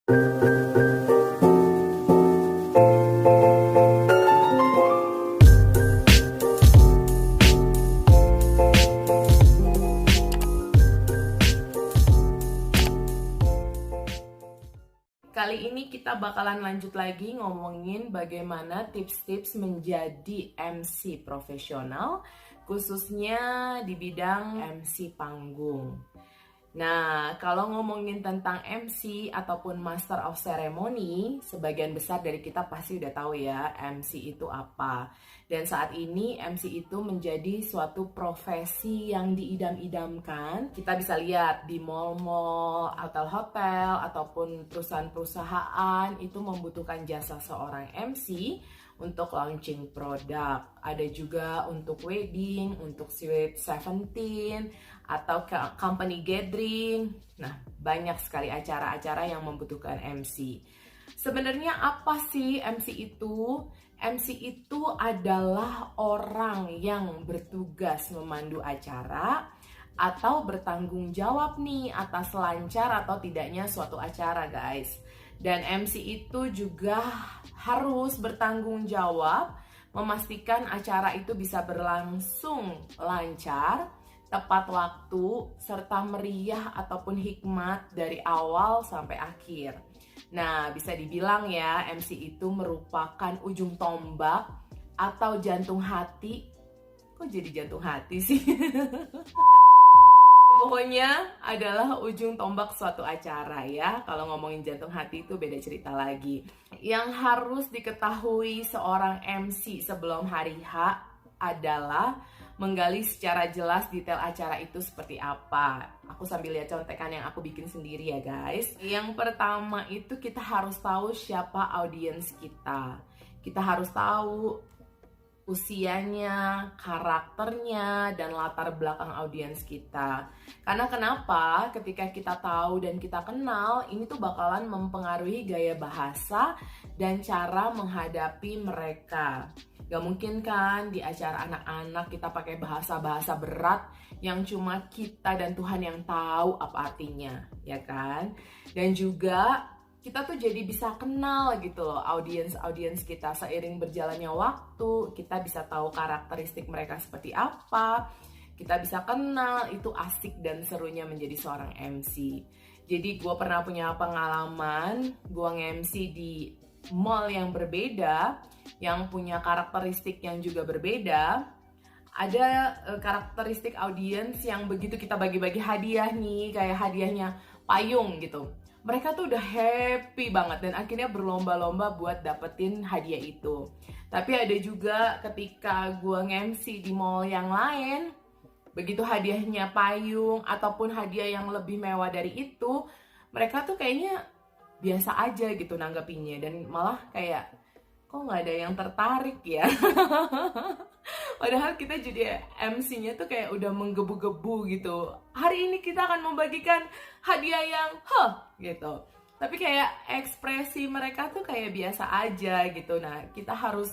Kali ini kita bakalan lanjut lagi ngomongin bagaimana tips-tips menjadi MC profesional, khususnya di bidang MC panggung. Nah, kalau ngomongin tentang MC ataupun Master of Ceremony, sebagian besar dari kita pasti udah tahu ya MC itu apa. Dan saat ini MC itu menjadi suatu profesi yang diidam-idamkan. Kita bisa lihat di mall-mall, hotel-hotel, ataupun perusahaan-perusahaan itu membutuhkan jasa seorang MC untuk launching produk. Ada juga untuk wedding, untuk Sweet 17, atau company gathering. Nah, banyak sekali acara-acara yang membutuhkan MC. Sebenarnya apa sih MC itu? MC itu adalah orang yang bertugas memandu acara atau bertanggung jawab nih atas lancar atau tidaknya suatu acara, guys. Dan MC itu juga harus bertanggung jawab memastikan acara itu bisa berlangsung lancar, tepat waktu, serta meriah ataupun hikmat dari awal sampai akhir. Nah, bisa dibilang ya, MC itu merupakan ujung tombak atau jantung hati. Kok jadi jantung hati sih? Pokoknya adalah ujung tombak suatu acara ya. Kalau ngomongin jantung hati itu beda cerita lagi. Yang harus diketahui seorang MC sebelum hari H adalah menggali secara jelas detail acara itu seperti apa. Aku sambil lihat contekan yang aku bikin sendiri ya guys. Yang pertama itu kita harus tahu siapa audiens kita. Kita harus tahu usianya, karakternya, dan latar belakang audiens kita. Karena kenapa? Ketika kita tahu dan kita kenal, ini tuh bakalan mempengaruhi gaya bahasa dan cara menghadapi mereka. Gak mungkin kan di acara anak-anak kita pakai bahasa-bahasa berat yang cuma kita dan Tuhan yang tahu apa artinya, ya kan? Dan juga kita tuh jadi bisa kenal gitu loh audiens kita. Seiring berjalannya waktu, kita bisa tahu karakteristik mereka seperti apa. Kita bisa kenal, itu asik dan serunya menjadi seorang MC. Jadi gue pernah punya pengalaman, gue nge-MC di mall yang berbeda, yang punya karakteristik yang juga berbeda. Ada karakteristik audiens yang begitu kita bagi-bagi hadiah nih, kayak hadiahnya payung gitu, mereka tuh udah happy banget dan akhirnya berlomba-lomba buat dapetin hadiah itu. Tapi ada juga ketika gue nge-MC di mall yang lain, begitu hadiahnya payung ataupun hadiah yang lebih mewah dari itu, mereka tuh kayaknya biasa aja gitu nanggapinnya, dan malah kayak kok nggak ada yang tertarik ya. Padahal kita jadi MC-nya tuh kayak udah menggebu-gebu gitu. Hari ini kita akan membagikan hadiah yang gitu. Tapi kayak ekspresi mereka tuh kayak biasa aja gitu. Nah, kita harus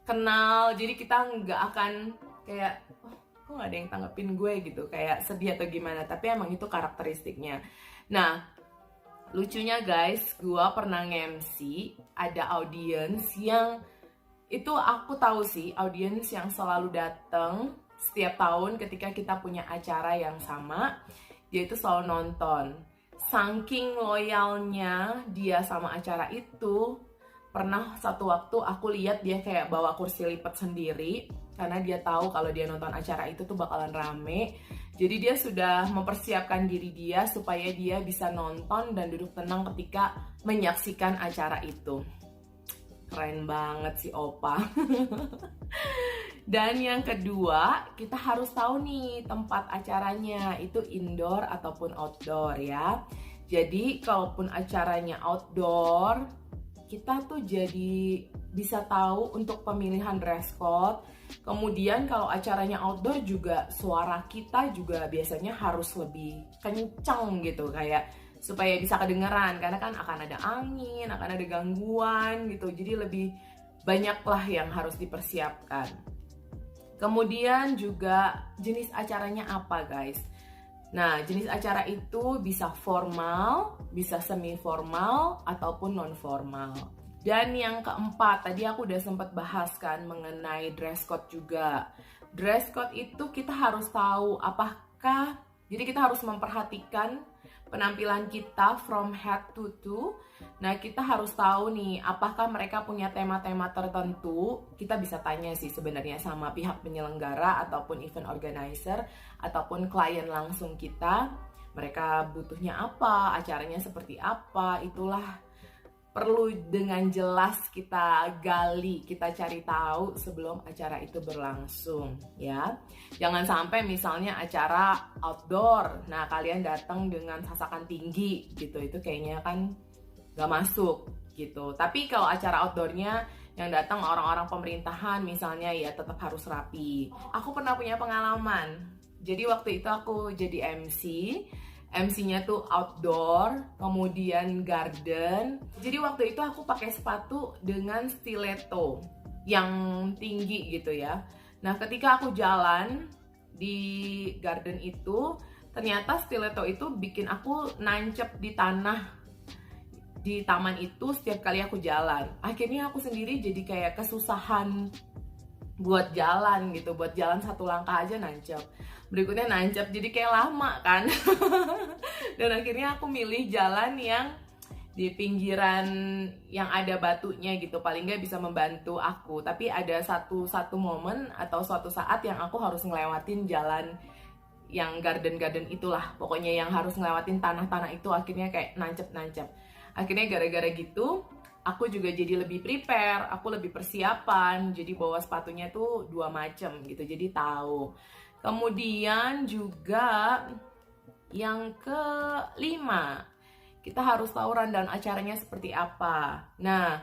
kenal, jadi kita nggak akan kayak kok nggak ada yang tanggepin gue gitu, kayak sedih atau gimana. Tapi emang itu karakteristiknya. Nah, lucunya guys, gue pernah nge-MC, ada audiens yang itu aku tahu sih, audiens yang selalu datang setiap tahun ketika kita punya acara yang sama, dia itu selalu nonton. Saking loyalnya dia sama acara itu, pernah satu waktu aku lihat dia kayak bawa kursi lipat sendiri, karena dia tahu kalau dia nonton acara itu tuh bakalan rame. Jadi dia sudah mempersiapkan diri dia supaya dia bisa nonton dan duduk tenang ketika menyaksikan acara itu. Keren banget si Opa. Dan yang kedua, kita harus tahu nih tempat acaranya itu indoor ataupun outdoor ya. Jadi kalaupun acaranya outdoor, kita tuh jadi bisa tahu untuk pemilihan dress code. Kemudian kalau acaranya outdoor juga suara kita juga biasanya harus lebih kencang gitu, kayak supaya bisa kedengeran, karena kan akan ada angin, akan ada gangguan gitu. Jadi lebih banyak lah yang harus dipersiapkan. Kemudian juga jenis acaranya apa guys. Nah, jenis acara itu bisa formal, bisa semi formal, ataupun non formal. Dan yang keempat, tadi aku udah sempat bahas kan mengenai dress code juga. Dress code itu kita harus tahu apakah, jadi kita harus memperhatikan penampilan kita from head to toe. Nah, kita harus tahu nih, apakah mereka punya tema-tema tertentu. Kita bisa tanya sih sebenarnya sama pihak penyelenggara ataupun event organizer ataupun klien langsung kita. Mereka butuhnya apa, acaranya seperti apa, itulah perlu dengan jelas kita gali, kita cari tahu sebelum acara itu berlangsung ya. Jangan sampai misalnya acara outdoor, nah kalian datang dengan sasakan tinggi gitu, itu kayaknya kan gak masuk gitu. Tapi kalau acara outdoornya yang datang orang-orang pemerintahan misalnya, ya tetap harus rapi. Aku pernah punya pengalaman, jadi waktu itu aku jadi MC-nya tuh outdoor, kemudian garden. Jadi waktu itu aku pakai sepatu dengan stiletto yang tinggi gitu ya. Nah, ketika aku jalan di garden itu, ternyata stiletto itu bikin aku nancep di tanah di taman itu setiap kali aku jalan. Akhirnya aku sendiri jadi kayak kesusahan buat jalan gitu, buat jalan satu langkah aja nancep, berikutnya nancep, jadi kayak lama kan. Dan akhirnya aku milih jalan yang di pinggiran yang ada batunya gitu, paling nggak bisa membantu aku. Tapi ada satu momen atau suatu saat yang aku harus ngelewatin jalan yang garden itulah, pokoknya yang harus ngelewatin tanah-tanah itu, akhirnya kayak nancep. Akhirnya gara-gara gitu aku juga jadi lebih prepare, aku lebih persiapan, jadi bawa sepatunya tuh 2 macam gitu, jadi tahu. Kemudian juga yang kelima, kita harus tahu rundown acaranya seperti apa. Nah,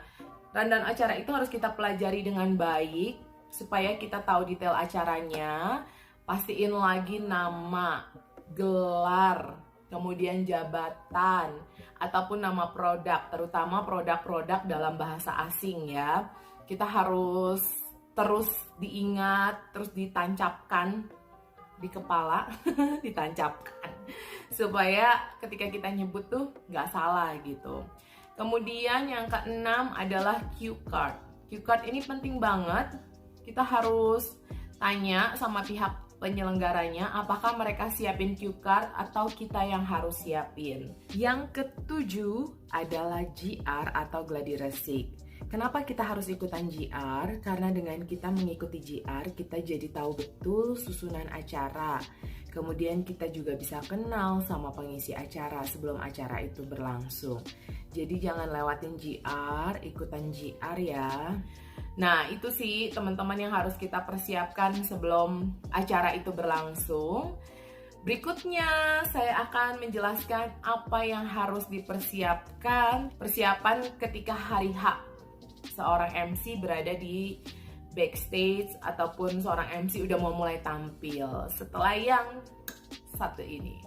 rundown acara itu harus kita pelajari dengan baik, supaya kita tahu detail acaranya, pastiin lagi nama, gelar, kemudian jabatan, ataupun nama produk, terutama produk-produk dalam bahasa asing ya. Kita harus terus diingat, terus ditancapkan di kepala, ditancapkan, supaya ketika kita nyebut tuh nggak salah gitu. Kemudian yang keenam adalah cue card. Cue card ini penting banget, kita harus tanya sama pihak penyelenggaranya apakah mereka siapin cue card atau kita yang harus siapin. Yang ketujuh adalah GR atau gladi resik. Kenapa kita harus ikutan GR? Karena dengan kita mengikuti GR, kita jadi tahu betul susunan acara. Kemudian kita juga bisa kenal sama pengisi acara sebelum acara itu berlangsung. Jadi jangan lewatin GR, ikutan GR ya. Nah, itu sih teman-teman yang harus kita persiapkan sebelum acara itu berlangsung. Berikutnya, saya akan menjelaskan apa yang harus dipersiapkan. Persiapan ketika hari H seorang MC berada di backstage ataupun seorang MC udah mau mulai tampil setelah yang satu ini.